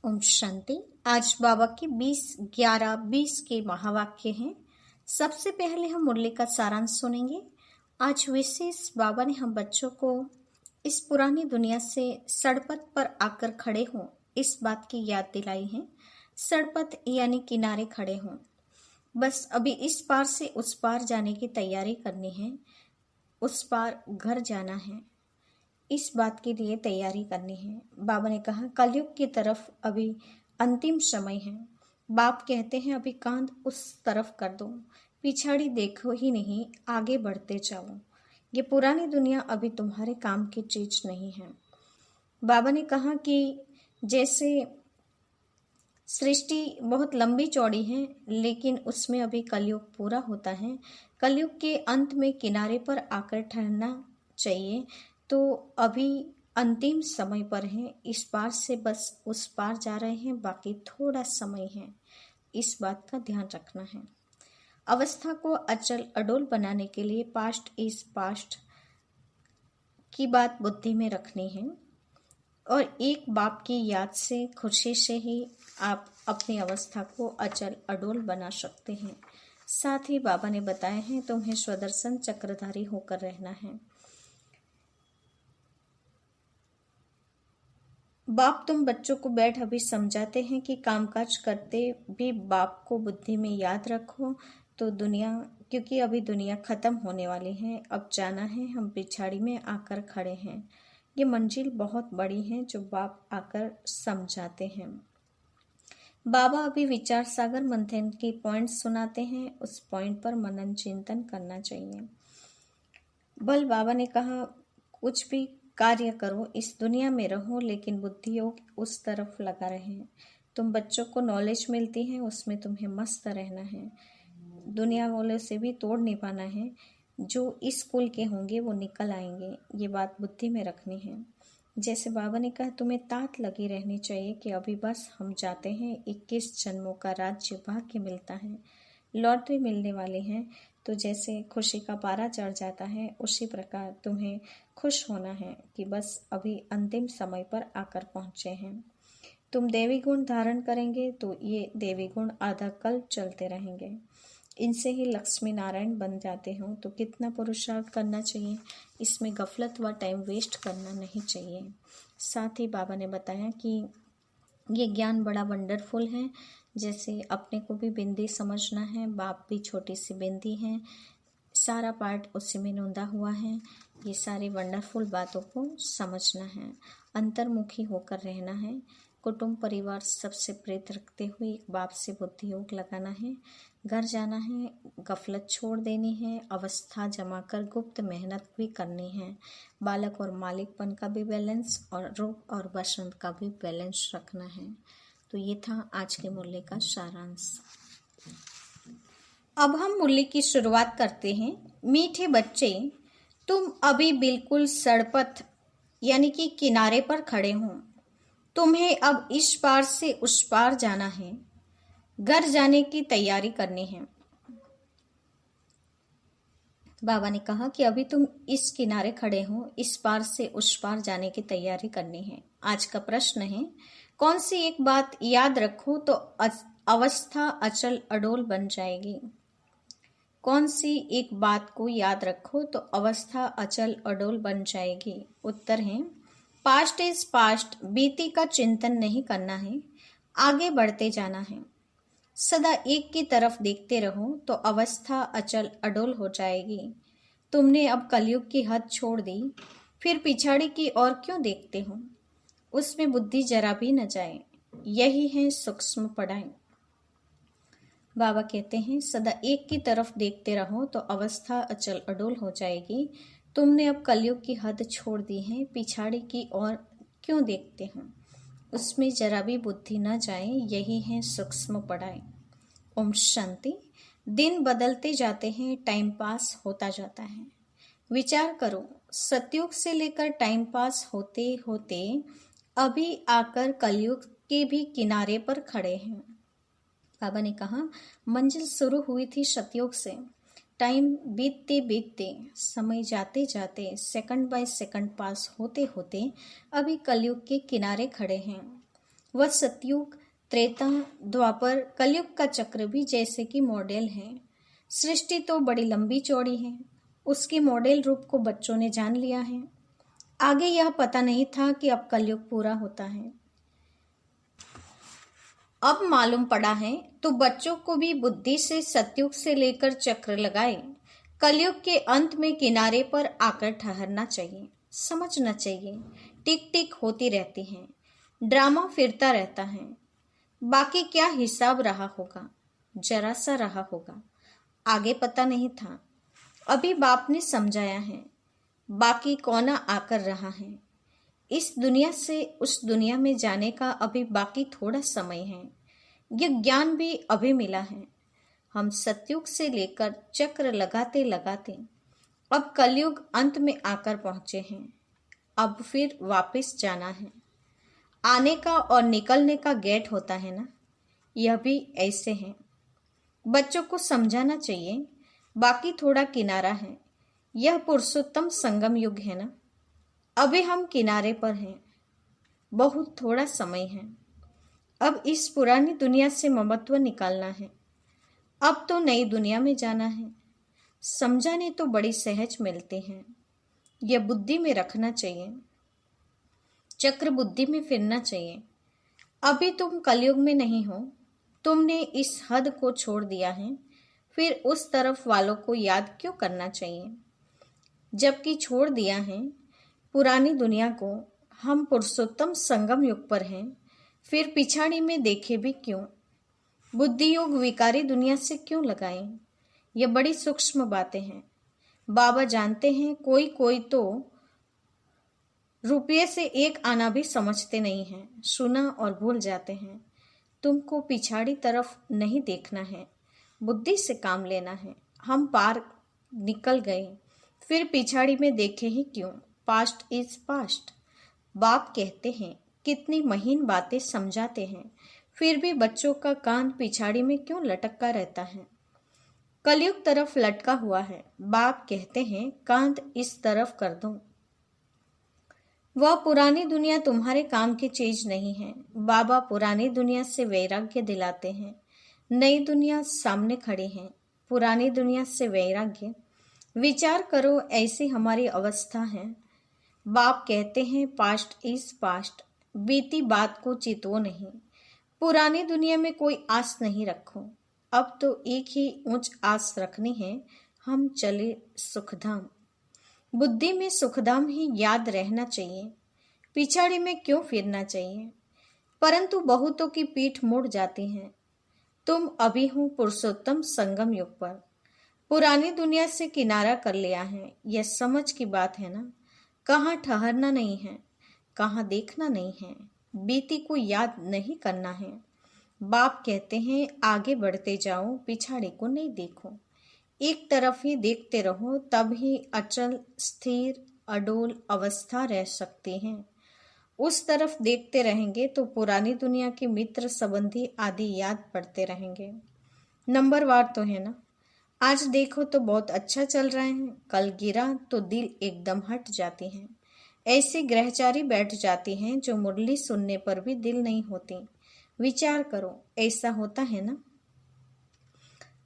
ओम शांति। आज बाबा के 20-11-20 के महावाक्य हैं। सबसे पहले हम मुरली का सारांश सुनेंगे। आज विशेष बाबा ने हम बच्चों को इस पुरानी दुनिया से सड़पथ पर आकर खड़े हों इस बात की याद दिलाई है। सड़पथ यानी किनारे खड़े हों, बस अभी इस पार से उस पार जाने की तैयारी करनी है, उस पार घर जाना है, इस बात के लिए तैयारी करनी है। बाबा ने कहा कलयुग की तरफ अभी अंतिम समय है। बाप कहते हैं अभी कांध उस तरफ कर दो, पिछाड़ी देखो ही नहीं, आगे बढ़ते जाओ। ये पुरानी दुनिया अभी तुम्हारे काम की चीज नहीं है। बाबा ने कहा कि जैसे सृष्टि बहुत लंबी चौड़ी है, लेकिन उसमें अभी कलयुग पूरा होता है। कलयुग के अंत में किनारे पर आकर ठहरना चाहिए। तो अभी अंतिम समय पर है, इस पार से बस उस पार जा रहे हैं, बाकी थोड़ा समय है, इस बात का ध्यान रखना है। अवस्था को अचल अडोल बनाने के लिए पास्ट इज पास्ट की बात बुद्धि में रखनी है और एक बाप की याद से, खुशी से ही आप अपनी अवस्था को अचल अडोल बना सकते हैं। साथ ही बाबा ने बताया है तुम्हें स्वदर्शन चक्रधारी होकर रहना है। बाप तुम बच्चों को बैठ अभी समझाते हैं कि कामकाज करते भी बाप को बुद्धि में याद रखो। तो दुनिया, क्योंकि अभी दुनिया खत्म होने वाली है, अब जाना है, हम पिछाड़ी में आकर खड़े हैं। ये मंजिल बहुत बड़ी है जो बाप आकर समझाते हैं। बाबा अभी विचार सागर मंथन के पॉइंट सुनाते हैं, उस पॉइंट पर मनन चिंतन करना चाहिए। बल बाबा ने कहा कुछ भी कार्य करो, इस दुनिया में रहो, लेकिन बुद्धि योग उस तरफ लगा रहे। तुम बच्चों को नॉलेज मिलती है, उसमें तुम्हें मस्त रहना है। दुनिया वालों से भी तोड़ नहीं पाना है। जो इस कुल के होंगे वो निकल आएंगे, ये बात बुद्धि में रखनी है। जैसे बाबा ने कहा तुम्हें तात लगी रहनी चाहिए कि अभी बस हम जाते हैं, 21 जन्मों का राज्य भाग्य मिलता है, लॉटरी मिलने वाली है। तो जैसे खुशी का पारा चढ़ जाता है, उसी प्रकार तुम्हें खुश होना है कि बस अभी अंतिम समय पर आकर पहुंचे हैं। तुम देवी गुण धारण करेंगे तो ये देवी गुण आधा कल्प चलते रहेंगे। इनसे ही लक्ष्मी नारायण बन जाते हो। तो कितना पुरुषार्थ करना चाहिए, इसमें गफलत व टाइम वेस्ट करना नहीं चाहिए। साथ ही बाबा ने बताया कि ये ज्ञान बड़ा वंडरफुल है। जैसे अपने को भी बिंदी समझना है, बाप भी छोटी सी बिंदी है, सारा पार्ट उसी में नोंदा हुआ है। ये सारी वंडरफुल बातों को समझना है, अंतर्मुखी होकर रहना है। कुटुंब परिवार सबसे प्रेत रखते हुए एक बाप से बुद्धि योग लगाना है। घर जाना है, गफलत छोड़ देनी है, अवस्था जमा कर गुप्त मेहनत भी करनी है। बालक और मालिकपन का भी बैलेंस और रूप और बसंत का भी बैलेंस रखना है। तो ये था आज के मुरली का सारांश। अब हम मुरली की शुरुआत करते हैं। मीठे बच्चे, तुम अभी बिल्कुल सड़पथ यानी कि किनारे पर खड़े हो। तुम्हें अब इस पार से उस पार जाना है, घर जाने की तैयारी करनी है। बाबा ने कहा कि अभी तुम इस किनारे खड़े हो, इस पार से उस पार जाने की तैयारी करनी है। आज का प्रश्न है कौन सी एक बात याद रखो तो अवस्था अचल अडोल बन जाएगी। कौन सी एक बात को याद रखो तो अवस्था अचल अडोल बन जाएगी। उत्तर है पास्ट इज पास्ट, बीती का चिंतन नहीं करना है, आगे बढ़ते जाना है। सदा एक की तरफ देखते रहो तो अवस्था अचल अडोल हो जाएगी। तुमने अब कलयुग की हद छोड़ दी, फिर पिछाड़ी की ओर क्यों देखते हो, उसमें बुद्धि जरा भी न जाए। यही है सूक्ष्म पढ़ाई। बाबा कहते हैं सदा एक की तरफ देखते रहो तो अवस्था अचल अडोल हो जाएगी। तुमने अब कलयुग की हद छोड़ दी है, पिछाड़ी की ओर क्यों देखते हो, उसमें जरा भी बुद्धि न जाए। यही है सूक्ष्म पढ़ाई। ओम शांति। दिन बदलते जाते हैं, टाइम पास होता जाता है। विचार करो, सतयुग से लेकर टाइम पास होते होते अभी आकर कलयुग के भी किनारे पर खड़े हैं। बाबा ने कहा मंजिल शुरू हुई थी सतयुग से। टाइम बीतते बीतते, समय जाते जाते, सेकंड बाय सेकंड पास होते होते अभी कलयुग के किनारे खड़े हैं। वह सतयुग, त्रेता, द्वापर, कलयुग का चक्र भी जैसे कि मॉडल है। सृष्टि तो बड़ी लंबी चौड़ी है, उसकी मॉडल रूप को बच्चों ने जान लिया है। आगे यह पता नहीं था कि अब कलयुग पूरा होता है। अब मालूम पड़ा है तो बच्चों को भी बुद्धि से सतयुग से लेकर चक्र लगाए कलयुग के अंत में किनारे पर आकर ठहरना चाहिए, समझना चाहिए। टिक टिक होती रहती है, ड्रामा फिरता रहता है। बाकी क्या हिसाब रहा होगा, जरा सा रहा होगा, आगे पता नहीं था। अभी बाप ने समझाया है, बाकी कौन आकर रहा है। इस दुनिया से उस दुनिया में जाने का अभी बाकी थोड़ा समय है। यह ज्ञान भी अभी मिला है। हम सतयुग से लेकर चक्र लगाते लगाते अब कलयुग अंत में आकर पहुंचे हैं। अब फिर वापस जाना है। आने का और निकलने का गेट होता है ना, यह भी ऐसे है। बच्चों को समझाना चाहिए, बाकी थोड़ा किनारा है। यह पुरुषोत्तम संगम युग है ना, अभी हम किनारे पर हैं, बहुत थोड़ा समय है। अब इस पुरानी दुनिया से ममत्व निकालना है, अब तो नई दुनिया में जाना है। समझाने तो बड़ी सहज मिलते हैं, यह बुद्धि में रखना चाहिए, चक्र बुद्धि में फिरना चाहिए। अभी तुम कलयुग में नहीं हो, तुमने इस हद को छोड़ दिया है, फिर उस तरफ वालों को याद क्यों करना चाहिए। जबकि छोड़ दिया है पुरानी दुनिया को, हम पुरुषोत्तम संगम युग पर हैं, फिर पिछाड़ी में देखे भी क्यों। बुद्धि योग विकारी दुनिया से क्यों लगाएं। ये बड़ी सूक्ष्म बातें हैं। बाबा जानते हैं कोई कोई तो रुपये से एक आना भी समझते नहीं हैं, सुना और भूल जाते हैं। तुमको पिछाड़ी तरफ नहीं देखना है, बुद्धि से काम लेना है। हम पार निकल गए, फिर पिछाड़ी में देखे ही क्यों। Past is past. बाप कहते हैं, कितनी महीन बातें समझाते हैं, फिर भी बच्चों का कान पिछाड़ी में क्यों लटका रहता है। कलयुग तरफ लटका हुआ है। बाप कहते हैं, कान इस तरफ कर दो। वह पुरानी दुनिया तुम्हारे काम की चीज नहीं है। बाबा पुरानी दुनिया से वैराग्य दिलाते हैं। नई दुनिया सामने खड़ी है, पुरानी दुनिया से वैराग्य। विचार करो, ऐसी हमारी अवस्था है। बाप कहते हैं, पास्ट इज पास्ट। बीती बात को चितो नहीं। पुरानी दुनिया में कोई आस नहीं रखो। अब तो एक ही ऊंच आस रखनी है, हम चले सुखधाम। बुद्धि में सुखधाम ही याद रहना चाहिए, पिछाड़ी में क्यों फिरना चाहिए। परंतु बहुतों की पीठ मुड़ जाती है। तुम अभी हो पुरुषोत्तम संगम युग पर, पुरानी दुनिया से किनारा कर लिया है। यह समझ की बात है ना। कहाँ ठहरना नहीं है, कहाँ देखना नहीं है, बीती को याद नहीं करना है। बाप कहते हैं, आगे बढ़ते जाओ, पिछाड़ी को नहीं देखो। एक तरफ ही देखते रहो, तब ही अचल स्थिर अडोल अवस्था रह सकती है। उस तरफ देखते रहेंगे तो पुरानी दुनिया के मित्र संबंधी आदि याद पड़ते रहेंगे। नंबरवार तो है ना। आज देखो तो बहुत अच्छा चल रहा है, कल गिरा तो दिल एकदम हट जाती है। ऐसी ग्रहचारी बैठ जाती हैं जो मुरली सुनने पर भी दिल नहीं होती। विचार करो, ऐसा होता है ना।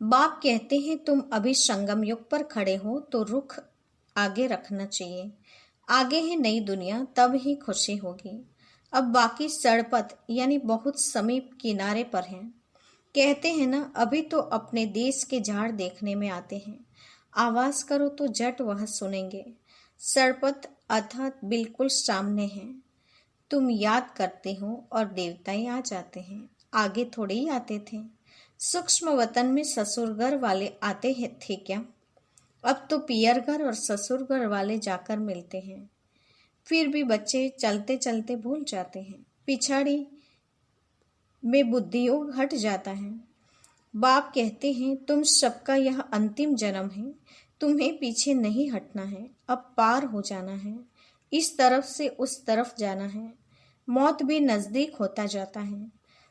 बाप कहते हैं, तुम अभी संगम युग पर खड़े हो तो रुख आगे रखना चाहिए। आगे है नई दुनिया, तब ही खुशी होगी। अब बाकी सड़पथ यानी बहुत समीप किनारे पर हैं। कहते हैं ना, अभी तो अपने देश के झाड़ देखने में आते हैं। आवाज करो तो झट वह सुनेंगे। सड़पथ अर्थात बिल्कुल सामने है। तुम याद करते हो और देवताएं आ जाते हैं। आगे थोड़े ही आते थे। सूक्ष्म वतन में ससुर घर वाले आते थे क्या। अब तो पियर घर और ससुर घर वाले जाकर मिलते हैं। फिर भी बच्चे चलते चलते भूल जाते हैं। पिछाड़ी में बुद्धि योग हट जाता है। बाप कहते हैं, तुम सबका यह अंतिम जन्म है, तुम्हें पीछे नहीं हटना है, अब पार हो जाना है। इस तरफ से उस तरफ जाना है। मौत भी नजदीक होता जाता है,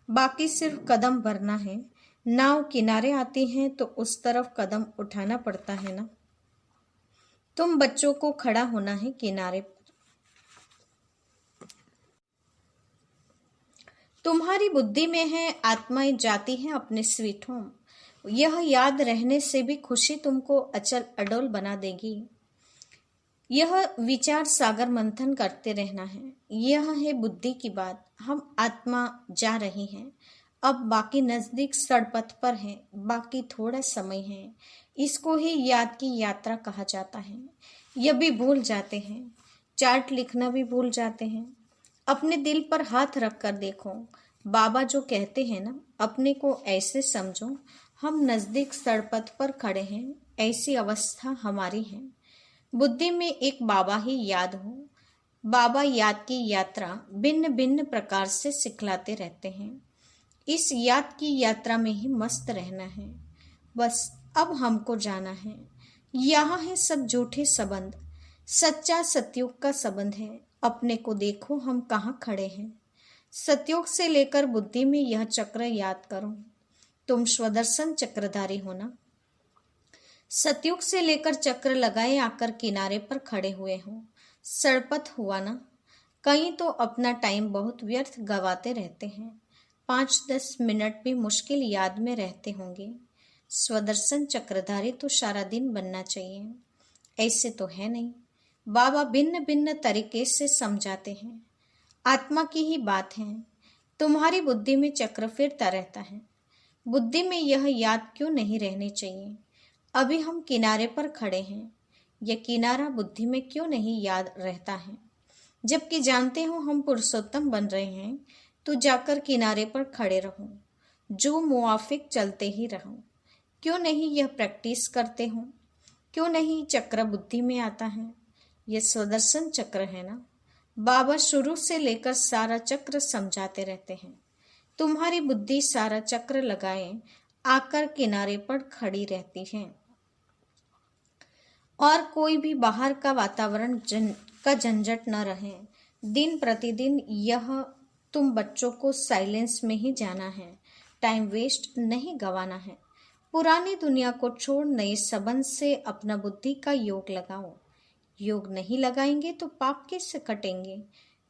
बाकी सिर्फ कदम भरना है। नाव किनारे आती है तो उस तरफ कदम उठाना पड़ता है ना। तुम बच्चों को खड़ा होना है किनारे पर। तुम्हारी बुद्धि में है, आत्माएं जाती हैं अपने स्वीट होम। यह याद रहने से भी खुशी तुमको अचल अडोल बना देगी। यह विचार सागर मंथन करते रहना है। यह है बुद्धि की बात। हम आत्मा जा रही हैं, अब बाकी नजदीक सड़पथ पर है, बाकी थोड़ा समय है। इसको ही याद की यात्रा कहा जाता है। यह भी भूल जाते हैं, चार्ट लिखना भी भूल जाते हैं। अपने दिल पर हाथ रख कर देखो। बाबा जो कहते हैं ना, अपने को ऐसे समझो हम नजदीक सड़पथ पर खड़े हैं, ऐसी अवस्था हमारी है। बुद्धि में एक बाबा ही याद हो। बाबा याद की यात्रा भिन्न भिन्न प्रकार से सिखलाते रहते हैं। इस याद की यात्रा में ही मस्त रहना है। बस अब हमको जाना है। यहाँ है सब झूठे संबंध, सच्चा सतयुग का संबंध है। अपने को देखो हम कहाँ खड़े हैं। सतयुग से लेकर बुद्धि में यह चक्र याद करो। तुम स्वदर्शन चक्रधारी हो ना। सतयुग से लेकर चक्र लगाए आकर किनारे पर खड़े हुए हो। सड़पथ हुआ ना। कहीं तो अपना टाइम बहुत व्यर्थ गवाते रहते हैं। 5-10 मिनट भी मुश्किल याद में रहते होंगे। स्वदर्शन चक्रधारी तो सारा दिन बनना चाहिए, ऐसे तो है नहीं। बाबा भिन्न भिन्न तरीके से समझाते हैं। आत्मा की ही बात है। तुम्हारी बुद्धि में चक्र फिरता रहता है। बुद्धि में यह याद क्यों नहीं रहनी चाहिए। अभी हम किनारे पर खड़े हैं, यह किनारा बुद्धि में क्यों नहीं याद रहता है। जबकि जानते हो हम पुरुषोत्तम बन रहे हैं, तो जाकर किनारे पर खड़े रहो, जो मुआफिक चलते ही रहो। क्यों नहीं यह प्रैक्टिस करते हो। क्यों नहीं चक्र बुद्धि में आता है। यह स्वदर्शन चक्र है ना। बाबा शुरू से लेकर सारा चक्र समझाते रहते हैं। तुम्हारी बुद्धि सारा चक्र लगाए आकर किनारे पर खड़ी रहती है, और कोई भी बाहर का वातावरण का झंझट न रहे। दिन प्रतिदिन यह तुम बच्चों को साइलेंस में ही जाना है। टाइम वेस्ट नहीं गवाना है। पुरानी दुनिया को छोड़ नए संबंध से अपना बुद्धि का योग लगाओ। योग नहीं लगाएंगे तो पाप कैसे कटेंगे।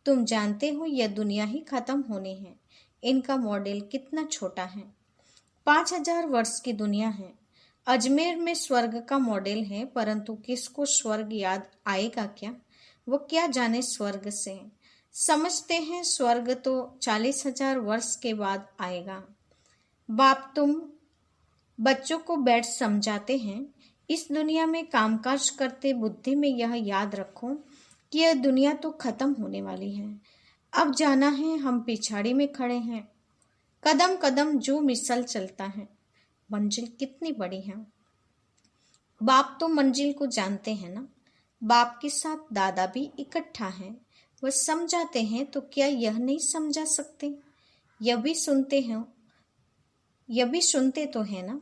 तुम जानते हो यह दुनिया ही खत्म होनी है। इनका मॉडल कितना छोटा है। 5000 वर्ष की दुनिया है। अजमेर में स्वर्ग का मॉडल है, परंतु किसको स्वर्ग याद आएगा क्या। वो क्या जाने स्वर्ग से। समझते हैं स्वर्ग तो 40,000 वर्ष के बाद आएगा। बाप तुम बच्चों को बैठ समझाते हैं। इस दुनिया में कामकाज करते बुद्धि में यह याद रखो कि यह दुनिया तो खत्म होने वाली है। अब जाना है। हम पिछाड़ी में खड़े हैं। कदम कदम जो मिसल चलता है। मंजिल कितनी बड़ी है। बाप तो मंजिल को जानते हैं ना। बाप के साथ दादा भी इकट्ठा है। वह समझाते हैं तो क्या यह नहीं समझा सकते। यह भी सुनते तो है ना।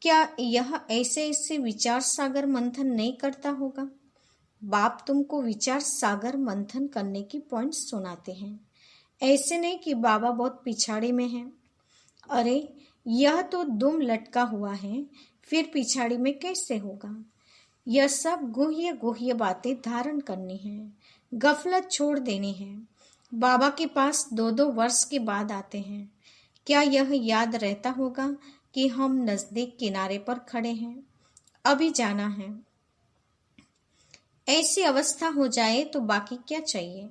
क्या यह ऐसे ऐसे विचार सागर मंथन नहीं करता होगा। बाप तुमको विचार सागर मंथन करने की पॉइंट सुनाते हैं। ऐसे नहीं कि बाबा बहुत पिछाड़ी में है। अरे यह तो दुम लटका हुआ है, फिर पिछाड़ी में कैसे होगा। यह सब गुह्य गुह्य बातें धारण करनी है। गफलत छोड़ देनी है। बाबा के पास 2-2 वर्ष के बाद आते हैं। क्या यह याद रहता होगा कि हम नजदीक किनारे पर खड़े हैं। अभी जाना है। ऐसी अवस्था हो जाए तो बाकी क्या चाहिए।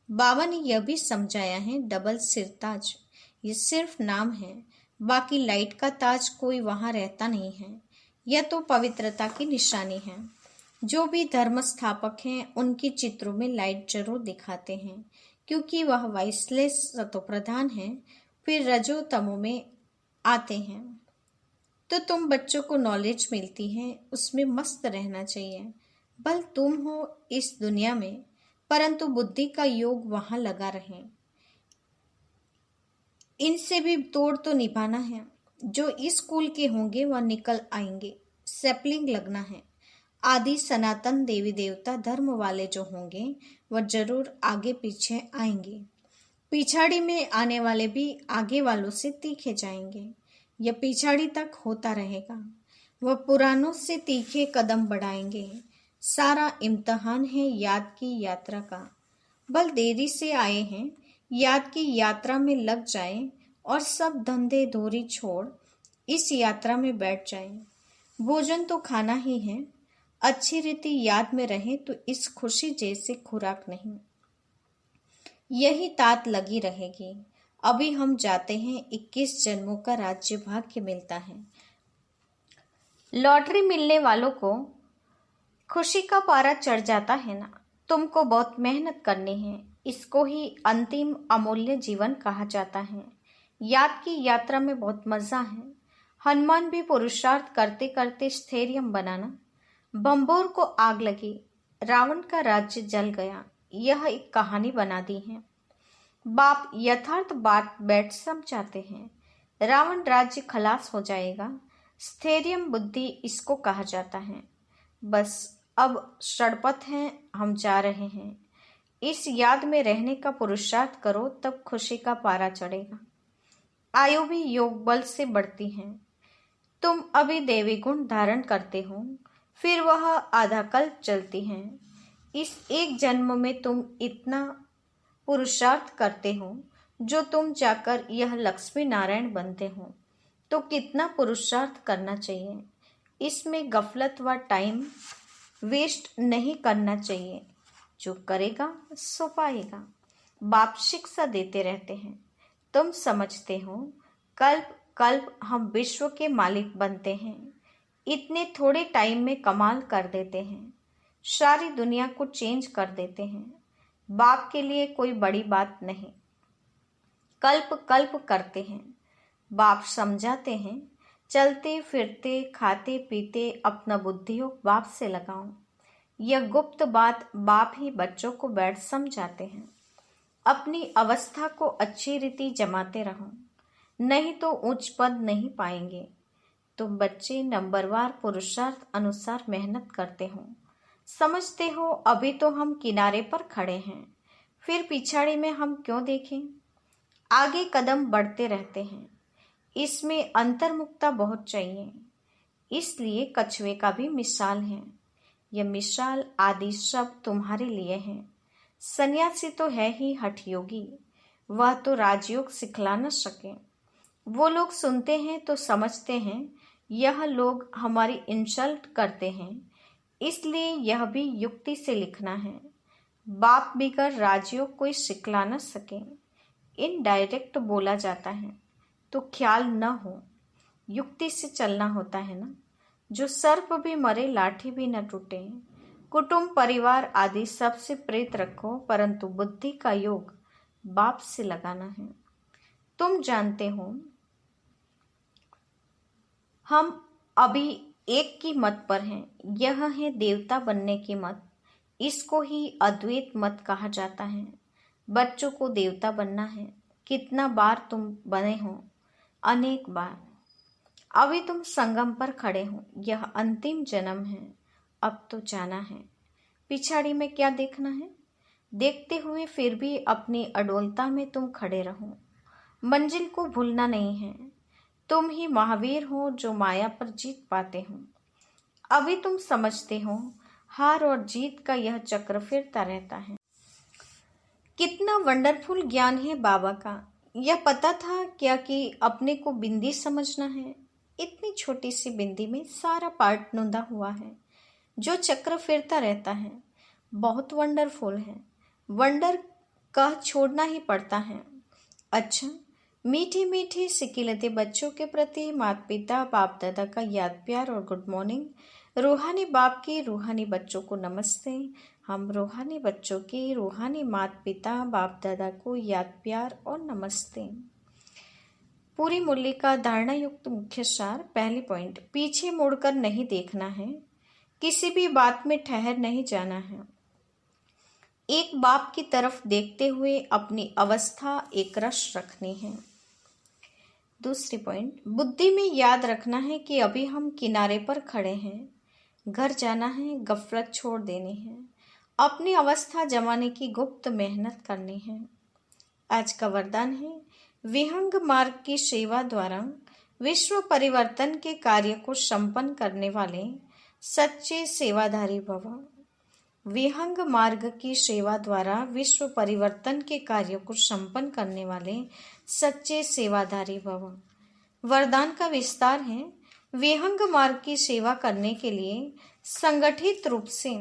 बाबा ने यह भी समझाया है, डबल सिरताज ये सिर्फ नाम है। बाकी लाइट का ताज कोई वहां रहता नहीं है। यह तो पवित्रता की निशानी है। जो भी धर्म स्थापक हैं उनकी चित्रों में लाइट जरूर दिखाते हैं, क्योंकि वह वाइसलेस सतोप्रधान है। फिर रजो तमो में आते हैं तो तुम बच्चों को नॉलेज मिलती है, उसमें मस्त रहना चाहिए। बल तुम हो इस दुनिया में, परंतु बुद्धि का योग वहां लगा रहे। इनसे भी तोड़ तो निभाना है। जो इस कुल के होंगे वह निकल आएंगे। सैपलिंग लगना है। आदि सनातन देवी देवता धर्म वाले जो होंगे वह जरूर आगे पीछे आएंगे। पिछाड़ी में आने वाले भी आगे वालों से तीखे जाएंगे। यह पिछाड़ी तक होता रहेगा। वह पुरानों से तीखे कदम बढ़ाएंगे। सारा इम्तहान है याद की यात्रा का। बल देरी से आए हैं, याद की यात्रा में लग जाएं और सब धंधे धोरी छोड़ इस यात्रा में बैठ जाएं। भोजन तो खाना ही है, अच्छी रीति याद में रहे तो इस खुशी जैसे खुराक नहीं। यही तात लगी रहेगी। अभी हम जाते हैं, 21 जन्मों का राज्य भाग्य मिलता है। लॉटरी मिलने वालों को खुशी का पारा चढ़ जाता है ना। तुमको बहुत मेहनत करनी है, इसको ही अंतिम अमूल्य जीवन कहा जाता है। याद की यात्रा में बहुत मजा है। हनुमान भी पुरुषार्थ करते करते स्थैर्य बनाना। बम्बोर को आग लगी, रावण का राज्य जल गया, यह एक कहानी बना दी है। बाप यथार्थ बात बैठ समझाते हैं। रावण राज्य खलास हो जाएगा। स्थैर्य बुद्धि इसको कहा जाता है। बस अब षड़पथ है, हम जा रहे हैं। इस याद में रहने का पुरुषार्थ करो, तब खुशी का पारा चढ़ेगा। आयु भी योग बल से बढ़ती है। तुम अभी देवी गुण धारण करते हो, फिर वह आधा कल्प चलती हैं। इस एक जन्म में तुम इतना पुरुषार्थ करते हो, जो तुम जाकर यह लक्ष्मी नारायण बनते हो, तो कितना पुरुषार्थ करना चाहिए। इसमें गफलत व टाइम वेस्ट नहीं करना चाहिए। जो करेगा सो पाएगा। बाप शिक्षा देते रहते हैं। तुम समझते हो, कल्प कल्प हम विश्व के मालिक बनते हैं। इतने थोड़े टाइम में कमाल कर देते हैं, सारी दुनिया को चेंज कर देते हैं। बाप के लिए कोई बड़ी बात नहीं। कल्प कल्प करते हैं। बाप समझाते हैं, चलते फिरते खाते पीते अपना बुद्धियोग बाप से लगाओ। यह गुप्त बात बाप ही बच्चों को बैठ समझाते हैं। अपनी अवस्था को अच्छी रीति जमाते रहो, नहीं तो उच्च पद नहीं पाएंगे। तुम बच्चे नंबरवार पुरुषार्थ अनुसार मेहनत करते हो। समझते हो अभी तो हम किनारे पर खड़े हैं, फिर पिछाड़ी में हम क्यों देखें। आगे कदम बढ़ते रहते हैं। इसमें अंतर्मुखता बहुत चाहिए। इसलिए कछुए का भी मिसाल है। यह मिसाल आदि शब्द तुम्हारे लिए है। सन्यासी तो है ही हठ योगी, वह तो राजयोग सिखला न सके। वो लोग सुनते हैं तो समझते हैं यह लोग हमारी इंसल्ट करते हैं, इसलिए यह भी युक्ति से लिखना है। बाप बिगर राजयोग कोई सिखला न सके। इनडायरेक्ट बोला जाता है तो ख्याल न हो, युक्ति से चलना होता है ना। जो सर्प भी मरे लाठी भी न टूटे। कुटुंब परिवार आदि सबसे प्रेत रखो, परंतु बुद्धि का योग बाप से लगाना है। तुम जानते हो हम अभी एक की मत पर हैं, यह है देवता बनने की मत। इसको ही अद्वैत मत कहा जाता है। बच्चों को देवता बनना है। कितना बार तुम बने हो? अनेक बार। अभी तुम संगम पर खड़े हो, यह अंतिम जन्म है। अब तो जाना है। पिछाड़ी में क्या देखना है? देखते हुए फिर भी अपनी अडोलता में तुम खड़े रहो। मंजिल को भूलना नहीं है। तुम ही महावीर हो जो माया पर जीत पाते हो। अभी तुम समझते हो हार और जीत का यह चक्र फिरता रहता है। कितना वंडरफुल ज्ञान है बाबा का। यह पता था क्या कि अपने को बिंदी समझना है? इतनी छोटी सी बिंदी में सारा पार्ट नोंदा हुआ है, जो चक्र फिरता रहता है। बहुत वंडरफुल है। वंडर का छोड़ना ही पड़ता है। अच्छा, मीठी मीठी सिकिलते बच्चों के प्रति माता पिता बाप दादा का याद प्यार और गुड मॉर्निंग। रूहानी बाप की रूहानी बच्चों को नमस्ते। हम रूहानी बच्चों की रूहानी माता पिता बाप दादा को याद प्यार और नमस्ते। पूरी मुरली का धारणा युक्त मुख्य सार। पहली पॉइंट, पीछे मुड़कर नहीं देखना है। किसी भी बात में ठहर नहीं जाना है। एक बाप की तरफ देखते हुए अपनी अवस्था एक रस रखनी है। दूसरी पॉइंट, बुद्धि में याद रखना है कि अभी हम किनारे पर खड़े हैं। घर जाना है, गफलत छोड़ देनी है, अपनी अवस्था जमाने की गुप्त मेहनत करनी है। आज का वरदान है, विहंग मार्ग की सेवा द्वारा विश्व परिवर्तन के कार्य को संपन्न करने वाले सच्चे सेवाधारी भव। विहंग मार्ग की सेवा द्वारा विश्व परिवर्तन के कार्यों को संपन्न करने वाले सच्चे सेवाधारी भव। वरदान का विस्तार है। विहंग मार्ग की सेवा करने के लिए संगठित रूप से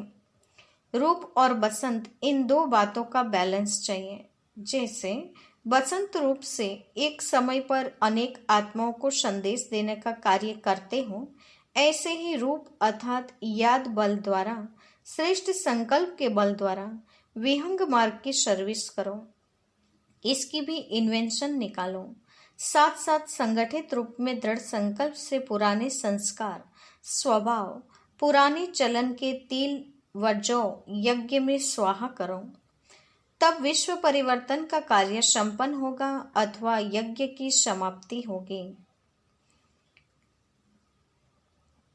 रूप और बसंत, इन दो बातों का बैलेंस चाहिए। जैसे बसंत रूप से एक समय पर अनेक आत्माओं को संदेश देने का कार्य करते हो, ऐसे ही रूप अर्थात याद बल द्वारा, श्रेष्ठ संकल्प के बल द्वारा विहंग मार्ग की सर्विस करो। इसकी भी इन्वेंशन निकालो। साथ साथ संगठित रूप में दृढ़ संकल्प से पुराने संस्कार, स्वभाव, पुराने चलन के तिल व जौ यज्ञ में स्वाहा करो। तब विश्व परिवर्तन का कार्य संपन्न होगा अथवा यज्ञ की समाप्ति होगी।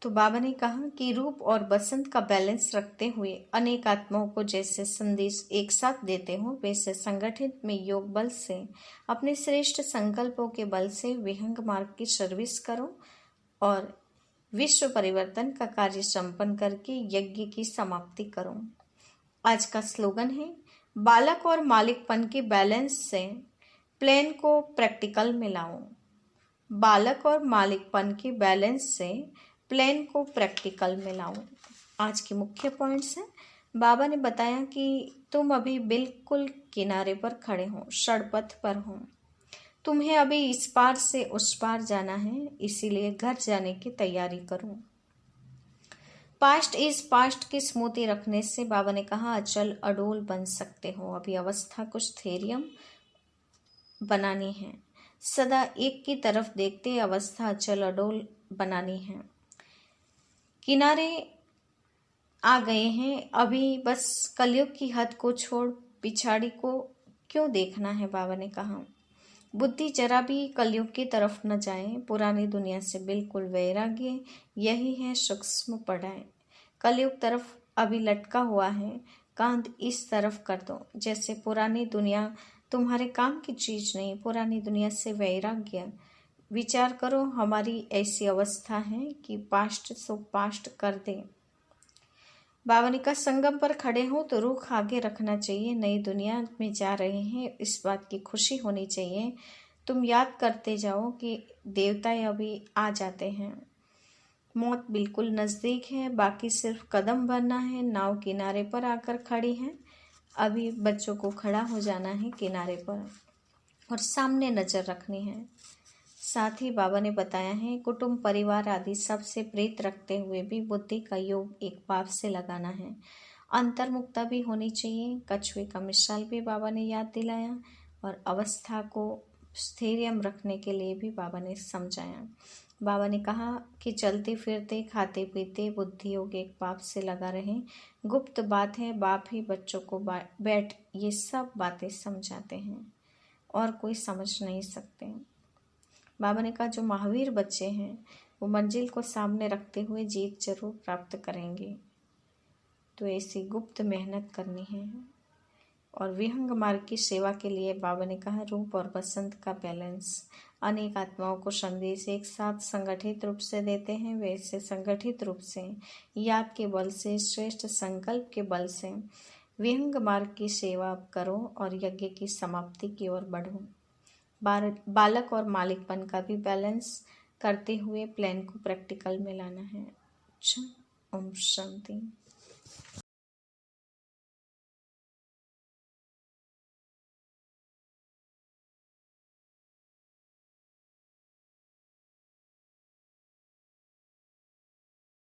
तो बाबा ने कहा कि रूप और बसंत का बैलेंस रखते हुए अनेक आत्माओं को जैसे संदेश एक साथ देते हो, वैसे संगठित में योग बल से, अपने श्रेष्ठ संकल्पों के बल से विहंग मार्ग की सर्विस करो और विश्व परिवर्तन का कार्य संपन्न करके यज्ञ की समाप्ति करो। आज का स्लोगन है, बालक और मालिकपन के बैलेंस से प्लान को प्रैक्टिकल में लाओ। बालक और मालिकपन के बैलेंस से प्लान को प्रैक्टिकल में लाओ। आज के मुख्य पॉइंट्स हैं। बाबा ने बताया कि तुम अभी बिल्कुल किनारे पर खड़े हो, सड़पथ पर हो। तुम्हें अभी इस पार से उस पार जाना है, इसीलिए घर जाने की तैयारी करो। पास्ट इज पास्ट की स्मृति रखने से बाबा ने कहा अचल अडोल बन सकते हो। अभी अवस्था कुछ थेरियम बनानी है। सदा एक की तरफ देखते अवस्था अचल अडोल बनानी है। किनारे आ गए हैं, अभी बस कलयुग की हद को छोड़ पिछाड़ी को क्यों देखना है। बाबा ने कहा बुद्धि जरा भी कलयुग की तरफ न जाए, पुरानी दुनिया से बिल्कुल वैराग्य, यही है सूक्ष्म पढ़ाई। कलयुग तरफ अभी लटका हुआ है, कांध इस तरफ कर दो। जैसे पुरानी दुनिया तुम्हारे काम की चीज नहीं, पुरानी दुनिया से वैराग्य। विचार करो, हमारी ऐसी अवस्था है कि पास्ट सो पास्ट कर दे। बाबा ने कहा संगम पर खड़े हो तो रुख आगे रखना चाहिए। नई दुनिया में जा रहे हैं, इस बात की खुशी होनी चाहिए। तुम याद करते जाओ कि देवता अभी आ जाते हैं, मौत बिल्कुल नज़दीक है, बाकी सिर्फ कदम भरना है। नाव किनारे पर आकर खड़ी है, अभी बच्चों को खड़ा हो जाना है किनारे पर और सामने नज़र रखनी है। साथ ही बाबा ने बताया है कुटुंब परिवार आदि सबसे प्रीत रखते हुए भी बुद्धि का योग एक भाव से लगाना है। अंतर्मुक्ता भी होनी चाहिए। कछुए का मिसाल भी बाबा ने याद दिलाया और अवस्था को स्थैर्य रखने के लिए भी बाबा ने समझाया। बाबा ने कहा कि चलते फिरते खाते पीते बुद्धि योग एक बाप से लगा रहे। गुप्त बात है, बाप ही बच्चों को बैठ ये सब बातें समझाते हैं और कोई समझ नहीं सकते। बाबा ने कहा जो महावीर बच्चे हैं वो मंजिल को सामने रखते हुए जीत जरूर प्राप्त करेंगे। तो ऐसी गुप्त मेहनत करनी है। और विहंग मार्ग की सेवा के लिए बाबा ने कहा रूप और बसंत का बैलेंस। अनेक आत्माओं को संदेश एक साथ संगठित रूप से देते हैं, वैसे संगठित रूप से याद के बल से, श्रेष्ठ संकल्प के बल से विहंग मार्ग की सेवा करो और यज्ञ की समाप्ति की ओर बढ़ो। बालक और मालिकपन का भी बैलेंस करते हुए प्लान को प्रैक्टिकल में लाना है। अच्छा, ओम शांति।